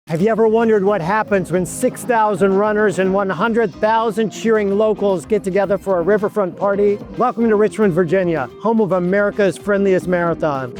Have you ever wondered what happens when 6,000 runners and 100,000 cheering locals get together for a riverfront party? Welcome to Richmond, Virginia, home of America's Friendliest marathon.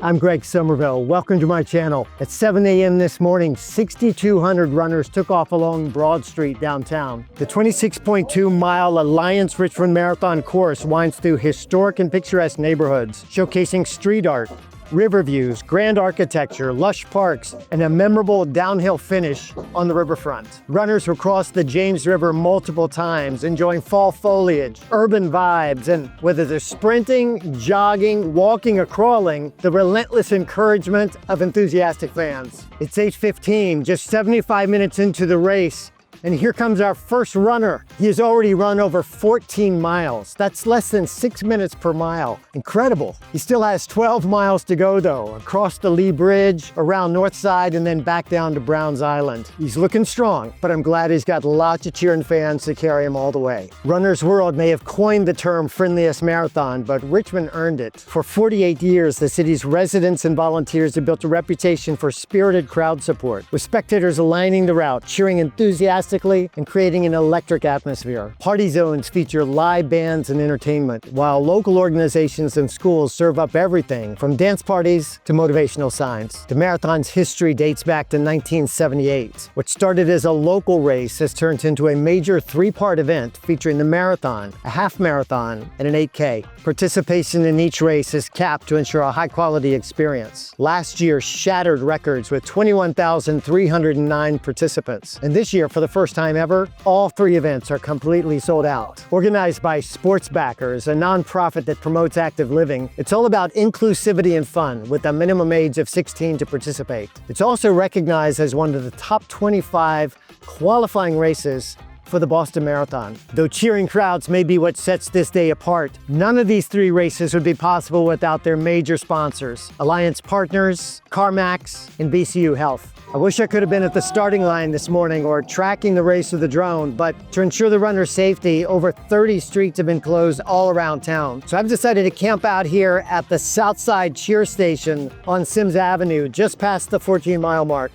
I'm Greg Somerville. Welcome to my channel. At 7 a.m. this morning, 6,200 runners took off along Broad Street downtown. The 26.2-mile Alliance Richmond Marathon course winds through historic and picturesque neighborhoods, showcasing street art, river views, grand architecture, lush parks, and a memorable downhill finish on the riverfront. Runners will cross the James River multiple times, enjoying fall foliage, urban vibes, and whether they're sprinting, jogging, walking, or crawling, the relentless encouragement of enthusiastic fans. It's 8:15, just 75 minutes into the race, and here comes our first runner. He has already run over 14 miles. That's less than 6 minutes per mile. Incredible. He still has 12 miles to go though, across the Lee Bridge, around Northside, and then back down to Browns Island. He's looking strong, but I'm glad he's got lots of cheering fans to carry him all the way. Runner's World may have coined the term Friendliest Marathon, but Richmond earned it. For 48 years, the city's residents and volunteers have built a reputation for spirited crowd support, with spectators lining the route, cheering enthusiastically and creating an electric atmosphere. Party zones feature live bands and entertainment, while local organizations and schools serve up everything from dance parties to motivational signs. The marathon's history dates back to 1978. What started as a local race has turned into a major three-part event featuring the marathon, a half marathon, and an 8K. Participation in each race is capped to ensure a high-quality experience. Last year shattered records with 21,309 participants, and this year, for the first time ever, all three events are completely sold out. Organized by Sports Backers, a nonprofit that promotes active living, it's all about inclusivity and fun, with a minimum age of 16 to participate. It's also recognized as one of the top 25 qualifying races for the Boston Marathon. Though cheering crowds may be what sets this day apart, none of these three races would be possible without their major sponsors: Alliance Partners, CarMax, and BCU Health. I wish I could have been at the starting line this morning or tracking the race with the drone, but to ensure the runner's safety, over 30 streets have been closed all around town. So I've decided to camp out here at the Southside Cheer Station on Sims Avenue, just past the 14-mile mark.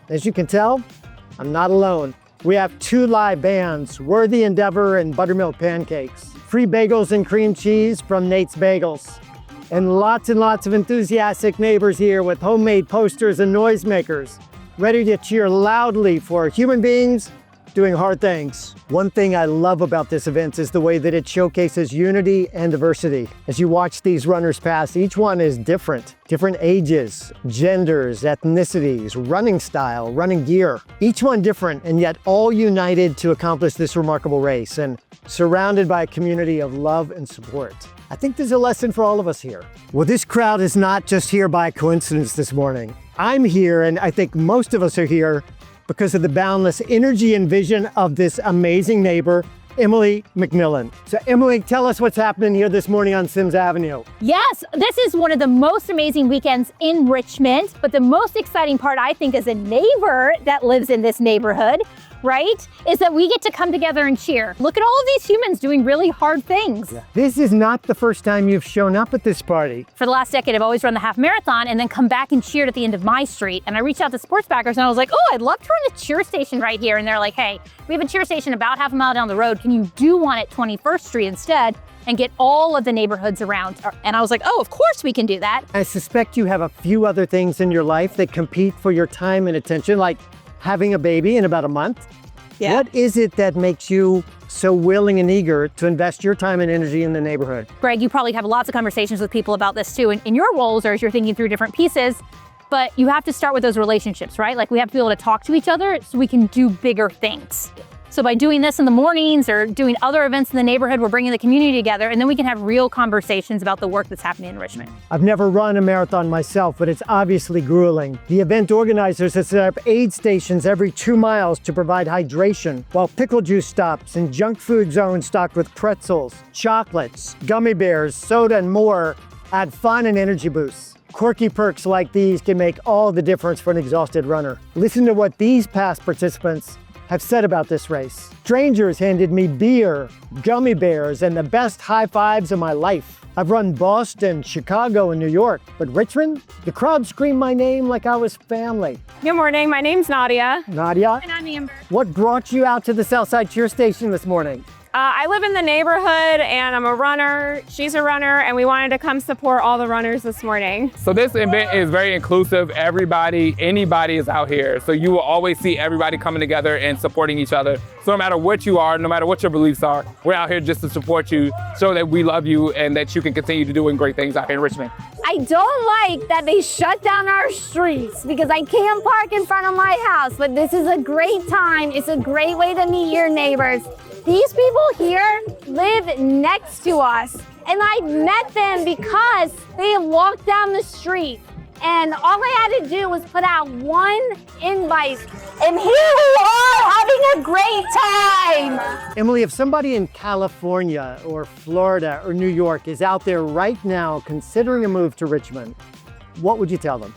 As you can tell, I'm not alone. We have two live bands, Worthy Endeavor and Buttermilk Pancakes, free bagels and cream cheese from Nate's Bagels, and lots of enthusiastic neighbors here with homemade posters and noisemakers, ready to cheer loudly for human beings doing hard things. One thing I love about this event is the way that it showcases unity and diversity. As you watch these runners pass, each one is different. Different ages, genders, ethnicities, running style, running gear. Each one different, and yet all united to accomplish this remarkable race and surrounded by a community of love and support. I think there's a lesson for all of us here. Well, this crowd is not just here by coincidence this morning. I'm here, and I think most of us are here because of the boundless energy and vision of this amazing neighbor, Emily McMillen. So Emily, tell us what's happening here this morning on Sims Avenue. Yes, this is one of the most amazing weekends in Richmond, but the most exciting part, I think, as a neighbor that lives in this neighborhood, right, is that we get to come together and cheer. Look at all of these humans doing really hard things. Yeah. This is not the first time you've shown up at this party. For the last decade, I've always run the half marathon and then come back and cheered at the end of my street. And I reached out to Sports Backers and I was like, oh, I'd love to run a cheer station right here. And they're like, hey, we have a cheer station about half a mile down the road. Can you do one at 21st Street instead and get all of the neighborhoods around? And I was like, oh, of course we can do that. I suspect you have a few other things in your life that compete for your time and attention, like having a baby in about a month. Yeah. What is it that makes you so willing and eager to invest your time and energy in the neighborhood? Greg, you probably have lots of conversations with people about this too, in your roles or as you're thinking through different pieces, but you have to start with those relationships, right? Like we have to be able to talk to each other so we can do bigger things. So by doing this in the mornings or doing other events in the neighborhood, we're bringing the community together, and then we can have real conversations about the work that's happening in Richmond. I've never run a marathon myself, but it's obviously grueling. The event organizers have set up aid stations every 2 miles to provide hydration, while pickle juice stops and junk food zones stocked with pretzels, chocolates, gummy bears, soda, and more add fun and energy boosts. Quirky perks like these can make all the difference for an exhausted runner. Listen to what these past participants have said about this race. Strangers handed me beer, gummy bears, and the best high fives of my life. I've run Boston, Chicago, and New York, but Richmond? The crowd screamed my name like I was family. Good morning, my name's Nadia. Nadia? And I'm Amber. What brought you out to the Southside Cheer Station this morning? I live in the neighborhood and I'm a runner, she's a runner, and we wanted to come support all the runners this morning. So this event is very inclusive. Everybody, anybody is out here. So you will always see everybody coming together and supporting each other. So no matter what you are, no matter what your beliefs are, we're out here just to support you, so that we love you and that you can continue to doing great things out here in Richmond. I don't like that they shut down our streets because I can't park in front of my house, but this is a great time. It's a great way to meet your neighbors. These people here live next to us, and I met them because they walked down the street, and all I had to do was put out one invite, and here we are having a great time. Emily, if somebody in California or Florida or New York is out there right now considering a move to Richmond, what would you tell them?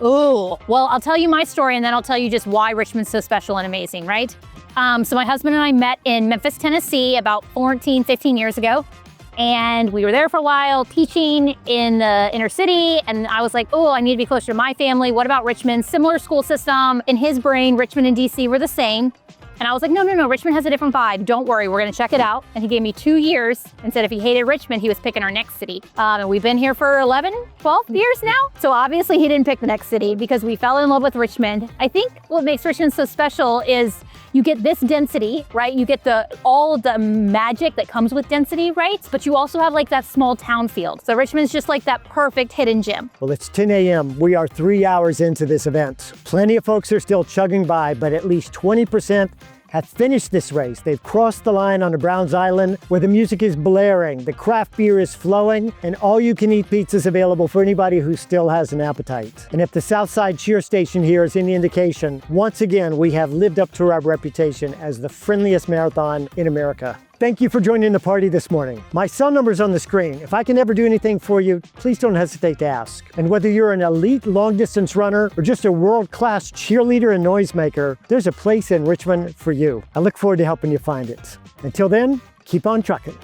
Ooh, well, I'll tell you my story and then I'll tell you just why Richmond's so special and amazing, right? So my husband and I met in Memphis, Tennessee about 14, 15 years ago. And we were there for a while teaching in the inner city. And I was like, oh, I need to be closer to my family. What about Richmond? Similar school system. In his brain, Richmond and DC were the same. And I was like, no, Richmond has a different vibe. Don't worry, we're gonna check it out. And he gave me 2 years and said if he hated Richmond, he was picking our next city. And we've been here for 11, 12 years now. So obviously he didn't pick the next city because we fell in love with Richmond. I think what makes Richmond so special is you get this density, right? You get all the magic that comes with density, right? But you also have like that small town feel. So Richmond's just like that perfect hidden gem. Well, it's 10 a.m. We are 3 hours into this event. Plenty of folks are still chugging by, but at least 20% have finished this race. They've crossed the line on the Browns Island where the music is blaring, the craft beer is flowing, and all-you-can-eat pizza is available for anybody who still has an appetite. And if the Southside Cheer Station here is any indication, once again, we have lived up to our reputation as the friendliest marathon in America. Thank you for joining the party this morning. My cell number's on the screen. If I can ever do anything for you, please don't hesitate to ask. And whether you're an elite long-distance runner or just a world-class cheerleader and noisemaker, there's a place in Richmond for you. I look forward to helping you find it. Until then, keep on trucking.